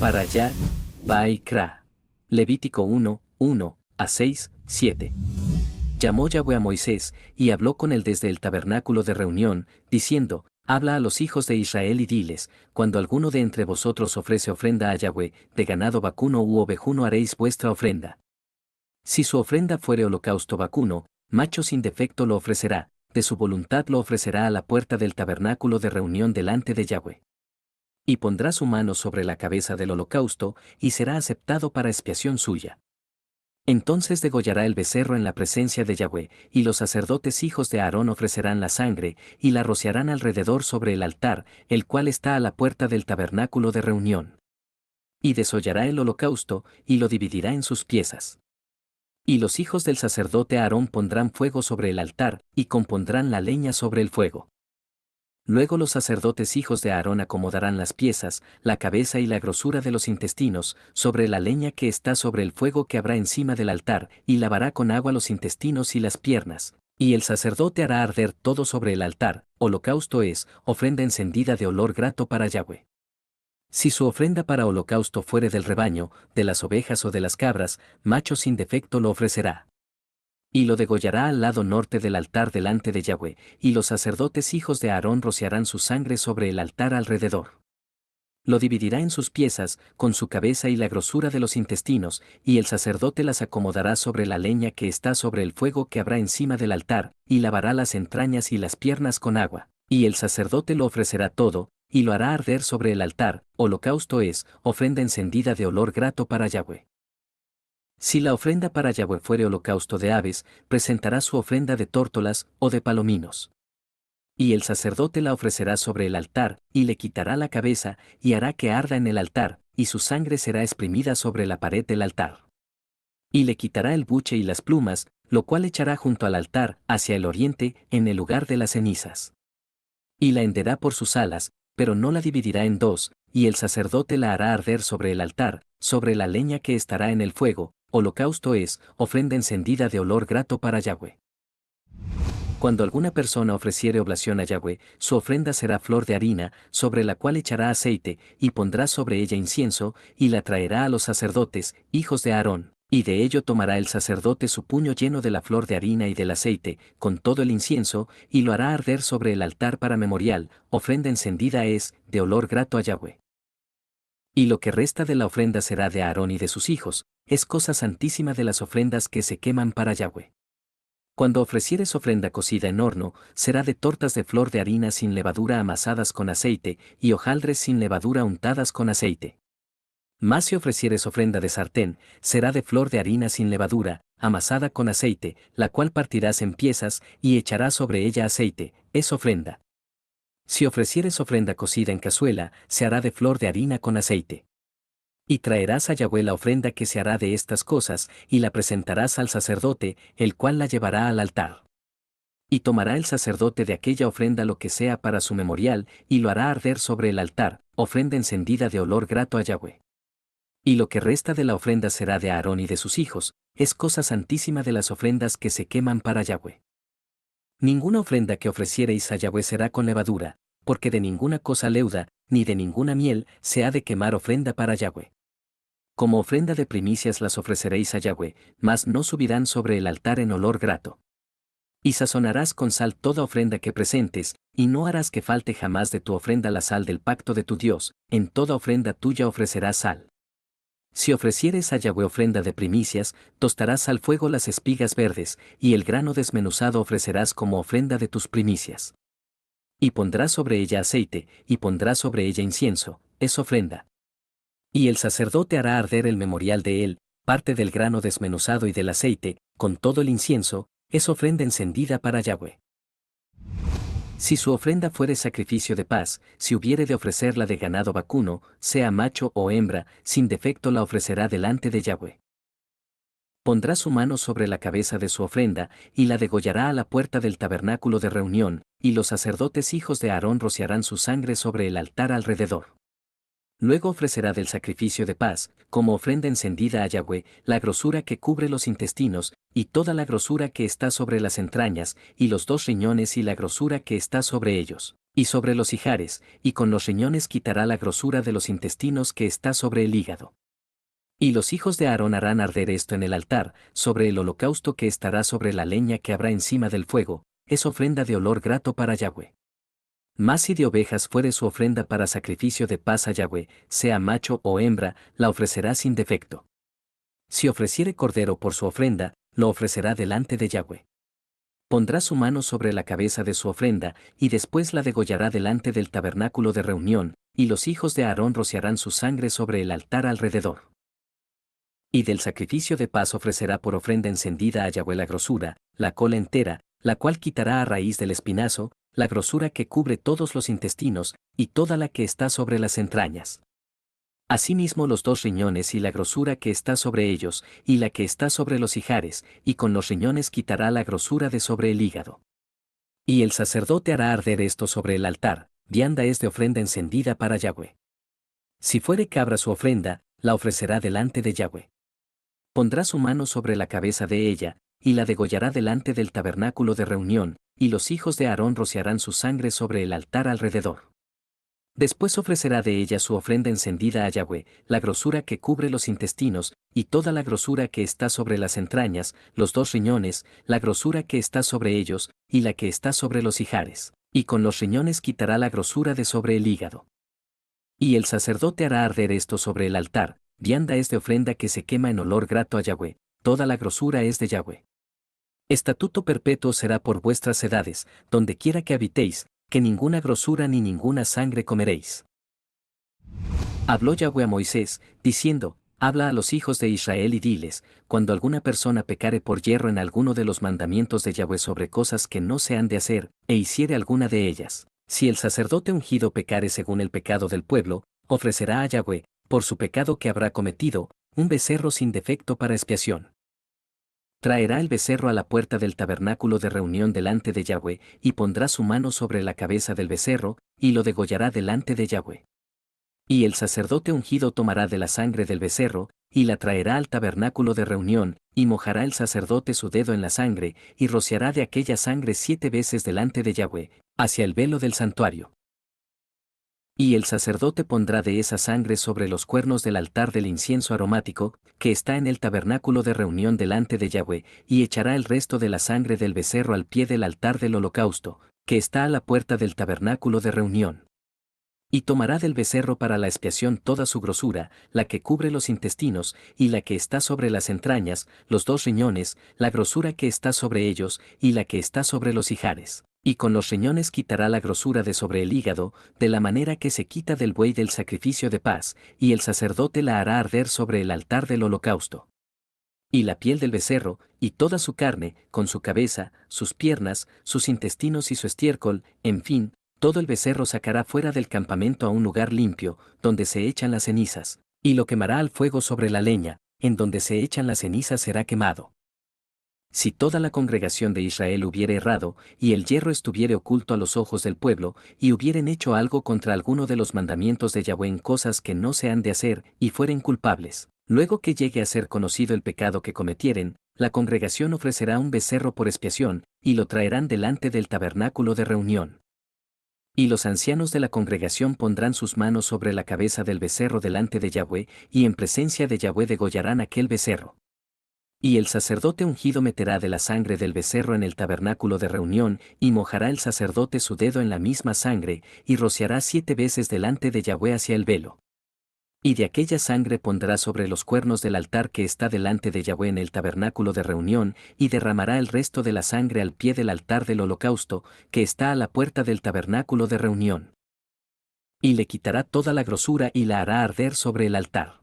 Para allá, Baikra. Levítico 1, 1 a 6, 7. Llamó Yahweh a Moisés, y habló con él desde el tabernáculo de reunión, diciendo, habla a los hijos de Israel y diles, cuando alguno de entre vosotros ofrece ofrenda a Yahweh, de ganado vacuno u ovejuno haréis vuestra ofrenda. Si su ofrenda fuere holocausto vacuno, macho sin defecto lo ofrecerá, de su voluntad lo ofrecerá a la puerta del tabernáculo de reunión delante de Yahweh. Y pondrá su mano sobre la cabeza del holocausto, y será aceptado para expiación suya. Entonces degollará el becerro en la presencia de Yahweh, y los sacerdotes hijos de Aarón ofrecerán la sangre, y la rociarán alrededor sobre el altar, el cual está a la puerta del tabernáculo de reunión. Y desollará el holocausto, y lo dividirá en sus piezas. Y los hijos del sacerdote Aarón pondrán fuego sobre el altar, y compondrán la leña sobre el fuego. Luego los sacerdotes hijos de Aarón acomodarán las piezas, la cabeza y la grosura de los intestinos, sobre la leña que está sobre el fuego que habrá encima del altar, y lavará con agua los intestinos y las piernas. Y el sacerdote hará arder todo sobre el altar, holocausto es, ofrenda encendida de olor grato para Yahweh. Si su ofrenda para holocausto fuere del rebaño, de las ovejas o de las cabras, macho sin defecto lo ofrecerá. Y lo degollará al lado norte del altar delante de Yahweh, y los sacerdotes hijos de Aarón rociarán su sangre sobre el altar alrededor. Lo dividirá en sus piezas, con su cabeza y la grosura de los intestinos, y el sacerdote las acomodará sobre la leña que está sobre el fuego que habrá encima del altar, y lavará las entrañas y las piernas con agua. Y el sacerdote lo ofrecerá todo, y lo hará arder sobre el altar, holocausto es, ofrenda encendida de olor grato para Yahweh. Si la ofrenda para Yahweh fuere holocausto de aves, presentará su ofrenda de tórtolas o de palominos. Y el sacerdote la ofrecerá sobre el altar, y le quitará la cabeza, y hará que arda en el altar, y su sangre será exprimida sobre la pared del altar. Y le quitará el buche y las plumas, lo cual echará junto al altar, hacia el oriente, en el lugar de las cenizas. Y la henderá por sus alas, pero no la dividirá en dos, y el sacerdote la hará arder sobre el altar, sobre la leña que estará en el fuego, holocausto es, ofrenda encendida de olor grato para Yahweh. Cuando alguna persona ofreciere oblación a Yahweh, su ofrenda será flor de harina, sobre la cual echará aceite, y pondrá sobre ella incienso, y la traerá a los sacerdotes, hijos de Aarón, y de ello tomará el sacerdote su puño lleno de la flor de harina y del aceite, con todo el incienso, y lo hará arder sobre el altar para memorial, ofrenda encendida es, de olor grato a Yahweh. Y lo que resta de la ofrenda será de Aarón y de sus hijos, es cosa santísima de las ofrendas que se queman para Yahweh. Cuando ofrecieres ofrenda cocida en horno, será de tortas de flor de harina sin levadura amasadas con aceite, y hojaldres sin levadura untadas con aceite. Mas si ofrecieres ofrenda de sartén, será de flor de harina sin levadura, amasada con aceite, la cual partirás en piezas, y echarás sobre ella aceite, es ofrenda. Si ofrecieres ofrenda cocida en cazuela, se hará de flor de harina con aceite. Y traerás a Yahweh la ofrenda que se hará de estas cosas, y la presentarás al sacerdote, el cual la llevará al altar. Y tomará el sacerdote de aquella ofrenda lo que sea para su memorial, y lo hará arder sobre el altar, ofrenda encendida de olor grato a Yahweh. Y lo que resta de la ofrenda será de Aarón y de sus hijos, es cosa santísima de las ofrendas que se queman para Yahweh. Ninguna ofrenda que ofreciereis a Yahweh será con levadura, porque de ninguna cosa leuda, ni de ninguna miel, se ha de quemar ofrenda para Yahweh. Como ofrenda de primicias las ofreceréis a Yahweh, mas no subirán sobre el altar en olor grato. Y sazonarás con sal toda ofrenda que presentes, y no harás que falte jamás de tu ofrenda la sal del pacto de tu Dios, en toda ofrenda tuya ofrecerás sal. Si ofrecieres a Yahweh ofrenda de primicias, tostarás al fuego las espigas verdes, y el grano desmenuzado ofrecerás como ofrenda de tus primicias. Y pondrás sobre ella aceite, y pondrás sobre ella incienso, es ofrenda. Y el sacerdote hará arder el memorial de él, parte del grano desmenuzado y del aceite, con todo el incienso, es ofrenda encendida para Yahweh. Si su ofrenda fuere sacrificio de paz, si hubiere de ofrecerla de ganado vacuno, sea macho o hembra, sin defecto la ofrecerá delante de Yahweh. Pondrá su mano sobre la cabeza de su ofrenda, y la degollará a la puerta del tabernáculo de reunión, y los sacerdotes hijos de Aarón rociarán su sangre sobre el altar alrededor. Luego ofrecerá del sacrificio de paz, como ofrenda encendida a Yahweh, la grosura que cubre los intestinos, y toda la grosura que está sobre las entrañas, y los 2 riñones y la grosura que está sobre ellos. Y sobre los ijares, y con los riñones quitará la grosura de los intestinos que está sobre el hígado. Y los hijos de Aarón harán arder esto en el altar, sobre el holocausto que estará sobre la leña que habrá encima del fuego, es ofrenda de olor grato para Yahweh. Mas si de ovejas fuere su ofrenda para sacrificio de paz a Yahweh, sea macho o hembra, la ofrecerá sin defecto. Si ofreciere cordero por su ofrenda, lo ofrecerá delante de Yahweh. Pondrá su mano sobre la cabeza de su ofrenda, y después la degollará delante del tabernáculo de reunión, y los hijos de Aarón rociarán su sangre sobre el altar alrededor. Y del sacrificio de paz ofrecerá por ofrenda encendida a Yahweh la grosura, la cola entera, la cual quitará a raíz del espinazo, la grosura que cubre todos los intestinos, y toda la que está sobre las entrañas. Asimismo los dos riñones y la grosura que está sobre ellos, y la que está sobre los ijares, y con los riñones quitará la grosura de sobre el hígado. Y el sacerdote hará arder esto sobre el altar, vianda es de ofrenda encendida para Yahweh. Si fuere cabra su ofrenda, la ofrecerá delante de Yahweh. Pondrá su mano sobre la cabeza de ella, y la degollará delante del tabernáculo de reunión, y los hijos de Aarón rociarán su sangre sobre el altar alrededor. Después ofrecerá de ella su ofrenda encendida a Yahweh, la grosura que cubre los intestinos, y toda la grosura que está sobre las entrañas, los dos riñones, la grosura que está sobre ellos, y la que está sobre los ijares, y con los riñones quitará la grosura de sobre el hígado. Y el sacerdote hará arder esto sobre el altar, vianda es de ofrenda que se quema en olor grato a Yahweh, toda la grosura es de Yahweh. Estatuto perpetuo será por vuestras edades, donde quiera que habitéis, que ninguna grosura ni ninguna sangre comeréis. Habló Yahweh a Moisés, diciendo, habla a los hijos de Israel y diles, cuando alguna persona pecare por yerro en alguno de los mandamientos de Yahweh sobre cosas que no se han de hacer, e hiciere alguna de ellas, si el sacerdote ungido pecare según el pecado del pueblo, ofrecerá a Yahweh, por su pecado que habrá cometido, un becerro sin defecto para expiación. Traerá el becerro a la puerta del tabernáculo de reunión delante de Yahweh, y pondrá su mano sobre la cabeza del becerro, y lo degollará delante de Yahweh. Y el sacerdote ungido tomará de la sangre del becerro, y la traerá al tabernáculo de reunión, y mojará el sacerdote su dedo en la sangre, y rociará de aquella sangre 7 veces delante de Yahweh, hacia el velo del santuario. Y el sacerdote pondrá de esa sangre sobre los cuernos del altar del incienso aromático, que está en el tabernáculo de reunión delante de Yahweh, y echará el resto de la sangre del becerro al pie del altar del holocausto, que está a la puerta del tabernáculo de reunión. Y tomará del becerro para la expiación toda su grosura, la que cubre los intestinos, y la que está sobre las entrañas, los dos riñones, la grosura que está sobre ellos, y la que está sobre los ijares. Y con los riñones quitará la grosura de sobre el hígado, de la manera que se quita del buey del sacrificio de paz, y el sacerdote la hará arder sobre el altar del holocausto. Y la piel del becerro, y toda su carne, con su cabeza, sus piernas, sus intestinos y su estiércol, en fin, todo el becerro sacará fuera del campamento a un lugar limpio, donde se echan las cenizas, y lo quemará al fuego sobre la leña, en donde se echan las cenizas será quemado. Si toda la congregación de Israel hubiere errado, y el yerro estuviere oculto a los ojos del pueblo, y hubieren hecho algo contra alguno de los mandamientos de Yahweh en cosas que no se han de hacer, y fueren culpables, luego que llegue a ser conocido el pecado que cometieren, la congregación ofrecerá un becerro por expiación, y lo traerán delante del tabernáculo de reunión. Y los ancianos de la congregación pondrán sus manos sobre la cabeza del becerro delante de Yahweh, y en presencia de Yahweh degollarán aquel becerro. Y el sacerdote ungido meterá de la sangre del becerro en el tabernáculo de reunión, y mojará el sacerdote su dedo en la misma sangre, y rociará 7 veces delante de Yahweh hacia el velo. Y de aquella sangre pondrá sobre los cuernos del altar que está delante de Yahweh en el tabernáculo de reunión, y derramará el resto de la sangre al pie del altar del holocausto, que está a la puerta del tabernáculo de reunión. Y le quitará toda la grosura y la hará arder sobre el altar.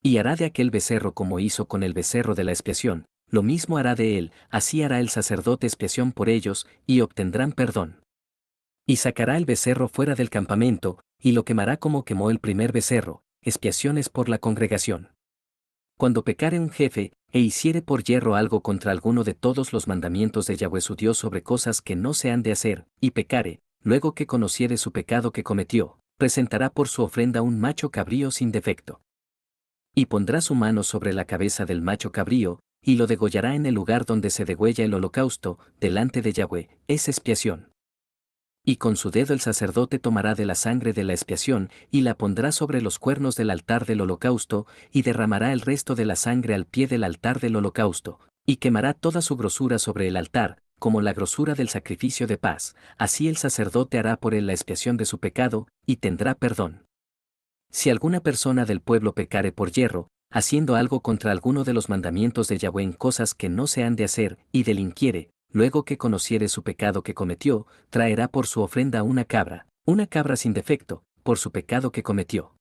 Y hará de aquel becerro como hizo con el becerro de la expiación, lo mismo hará de él, así hará el sacerdote expiación por ellos, y obtendrán perdón. Y sacará el becerro fuera del campamento, y lo quemará como quemó el primer becerro, expiaciones por la congregación. Cuando pecare un jefe, e hiciere por yerro algo contra alguno de todos los mandamientos de Yahweh su Dios sobre cosas que no se han de hacer, y pecare, luego que conociere su pecado que cometió, presentará por su ofrenda un macho cabrío sin defecto. Y pondrá su mano sobre la cabeza del macho cabrío, y lo degollará en el lugar donde se degüella el holocausto, delante de Yahweh, es expiación. Y con su dedo el sacerdote tomará de la sangre de la expiación, y la pondrá sobre los cuernos del altar del holocausto, y derramará el resto de la sangre al pie del altar del holocausto, y quemará toda su grosura sobre el altar, como la grosura del sacrificio de paz. Así el sacerdote hará por él la expiación de su pecado, y tendrá perdón. Si alguna persona del pueblo pecare por yerro, haciendo algo contra alguno de los mandamientos de Yahweh en cosas que no se han de hacer, y delinquiere, luego que conociere su pecado que cometió, traerá por su ofrenda una cabra sin defecto, por su pecado que cometió.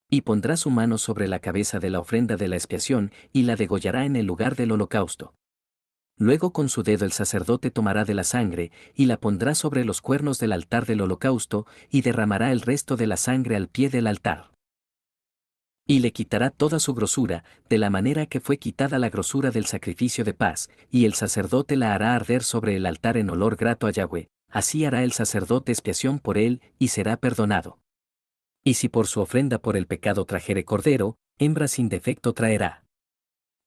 Y pondrá su mano sobre la cabeza de la ofrenda de la expiación, y la degollará en el lugar del holocausto. Luego con su dedo el sacerdote tomará de la sangre, y la pondrá sobre los cuernos del altar del holocausto, y derramará el resto de la sangre al pie del altar. Y le quitará toda su grosura, de la manera que fue quitada la grosura del sacrificio de paz, y el sacerdote la hará arder sobre el altar en olor grato a Yahweh. Así hará el sacerdote expiación por él, y será perdonado. Y si por su ofrenda por el pecado trajere cordero, hembra sin defecto traerá.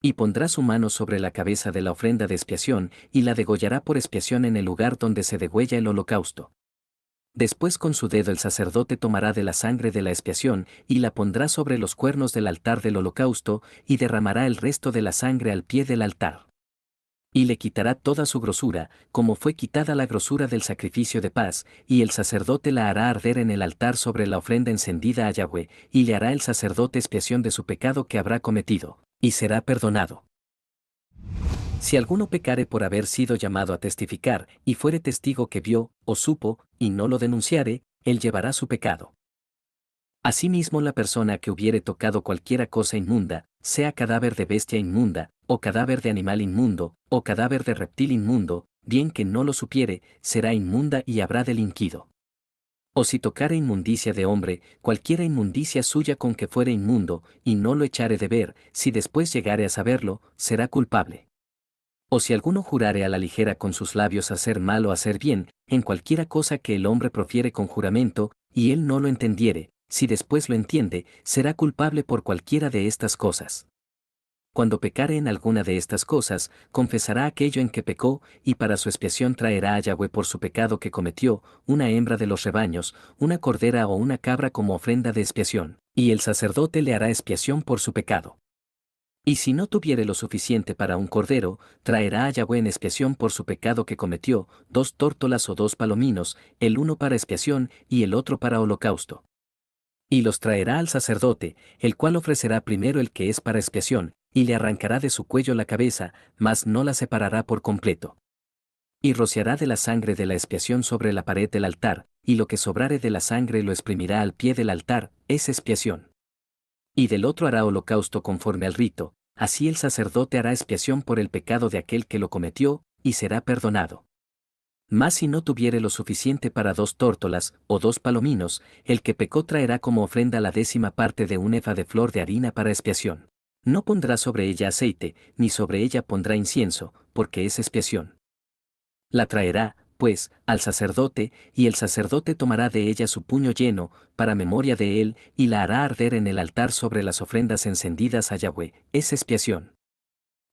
Y pondrá su mano sobre la cabeza de la ofrenda de expiación, y la degollará por expiación en el lugar donde se degüella el holocausto. Después con su dedo el sacerdote tomará de la sangre de la expiación, y la pondrá sobre los cuernos del altar del holocausto, y derramará el resto de la sangre al pie del altar. Y le quitará toda su grosura, como fue quitada la grosura del sacrificio de paz, y el sacerdote la hará arder en el altar sobre la ofrenda encendida a Yahweh, y le hará el sacerdote expiación de su pecado que habrá cometido, y será perdonado. Si alguno pecare por haber sido llamado a testificar, y fuere testigo que vio, o supo, y no lo denunciare, él llevará su pecado. Asimismo la persona que hubiere tocado cualquiera cosa inmunda, sea cadáver de bestia inmunda, o cadáver de animal inmundo, o cadáver de reptil inmundo, bien que no lo supiere, será inmunda y habrá delinquido. O si tocare inmundicia de hombre, cualquiera inmundicia suya con que fuere inmundo, y no lo echare de ver, si después llegare a saberlo, será culpable. O si alguno jurare a la ligera con sus labios hacer mal o hacer bien, en cualquiera cosa que el hombre profiere con juramento, y él no lo entendiere, si después lo entiende, será culpable por cualquiera de estas cosas. Cuando pecare en alguna de estas cosas, confesará aquello en que pecó, y para su expiación traerá a Yahweh por su pecado que cometió, una hembra de los rebaños, una cordera o una cabra como ofrenda de expiación, y el sacerdote le hará expiación por su pecado. Y si no tuviere lo suficiente para un cordero, traerá a Yahweh en expiación por su pecado que cometió, 2 tórtolas o 2 palominos, el uno para expiación y el otro para holocausto. Y los traerá al sacerdote, el cual ofrecerá primero el que es para expiación, y le arrancará de su cuello la cabeza, mas no la separará por completo. Y rociará de la sangre de la expiación sobre la pared del altar, y lo que sobrare de la sangre lo exprimirá al pie del altar, es expiación. Y del otro hará holocausto conforme al rito, así el sacerdote hará expiación por el pecado de aquel que lo cometió, y será perdonado. Mas si no tuviere lo suficiente para 2 tórtolas, o 2 palominos, el que pecó traerá como ofrenda la 10ª parte de un efa de flor de harina para expiación. No pondrá sobre ella aceite, ni sobre ella pondrá incienso, porque es expiación. La traerá, pues, al sacerdote, y el sacerdote tomará de ella su puño lleno, para memoria de él, y la hará arder en el altar sobre las ofrendas encendidas a Yahweh, es expiación.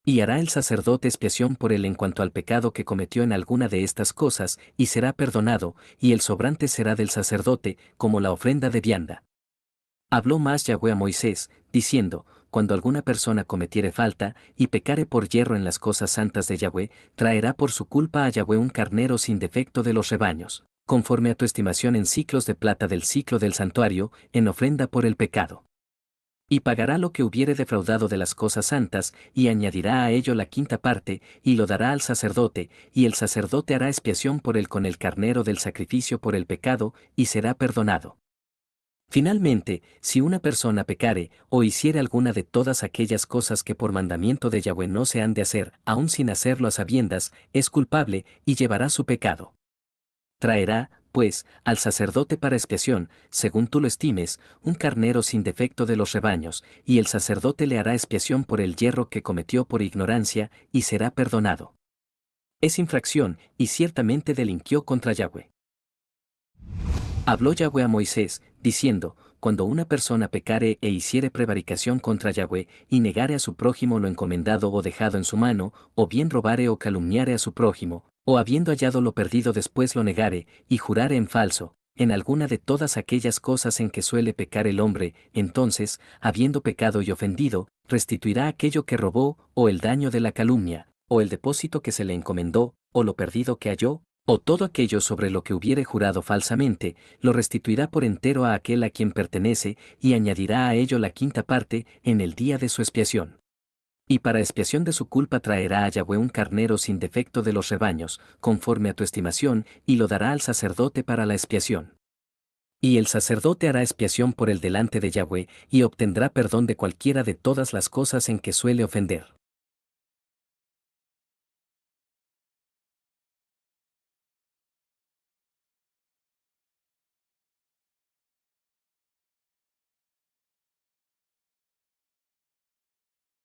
Y hará el sacerdote expiación por él en cuanto al pecado que cometió en alguna de estas cosas, y será perdonado, y el sobrante será del sacerdote, como la ofrenda de vianda. Habló más Yahweh a Moisés, diciendo, cuando alguna persona cometiere falta, y pecare por yerro en las cosas santas de Yahweh, traerá por su culpa a Yahweh un carnero sin defecto de los rebaños, conforme a tu estimación en ciclos de plata del ciclo del santuario, en ofrenda por el pecado. Y pagará lo que hubiere defraudado de las cosas santas, y añadirá a ello la 5ª parte, y lo dará al sacerdote, y el sacerdote hará expiación por él con el carnero del sacrificio por el pecado, y será perdonado. Finalmente, si una persona pecare, o hiciere alguna de todas aquellas cosas que por mandamiento de Yahweh no se han de hacer, aun sin hacerlo a sabiendas, es culpable, y llevará su pecado. Traerá, pues, al sacerdote para expiación, según tú lo estimes, un carnero sin defecto de los rebaños, y el sacerdote le hará expiación por el yerro que cometió por ignorancia, y será perdonado. Es infracción, y ciertamente delinquió contra Yahweh. Habló Yahweh a Moisés, diciendo, cuando una persona pecare e hiciere prevaricación contra Yahweh, y negare a su prójimo lo encomendado o dejado en su mano, o bien robare o calumniare a su prójimo, O habiendo hallado lo perdido después lo negare, y jurare en falso, en alguna de todas aquellas cosas en que suele pecar el hombre, entonces, habiendo pecado y ofendido, restituirá aquello que robó, o el daño de la calumnia, o el depósito que se le encomendó, o lo perdido que halló, o todo aquello sobre lo que hubiere jurado falsamente, lo restituirá por entero a aquel a quien pertenece, y añadirá a ello la quinta parte, en el día de su expiación. Y para expiación de su culpa traerá a Yahweh un carnero sin defecto de los rebaños, conforme a tu estimación, y lo dará al sacerdote para la expiación. Y el sacerdote hará expiación por él delante de Yahweh, y obtendrá perdón de cualquiera de todas las cosas en que suele ofender.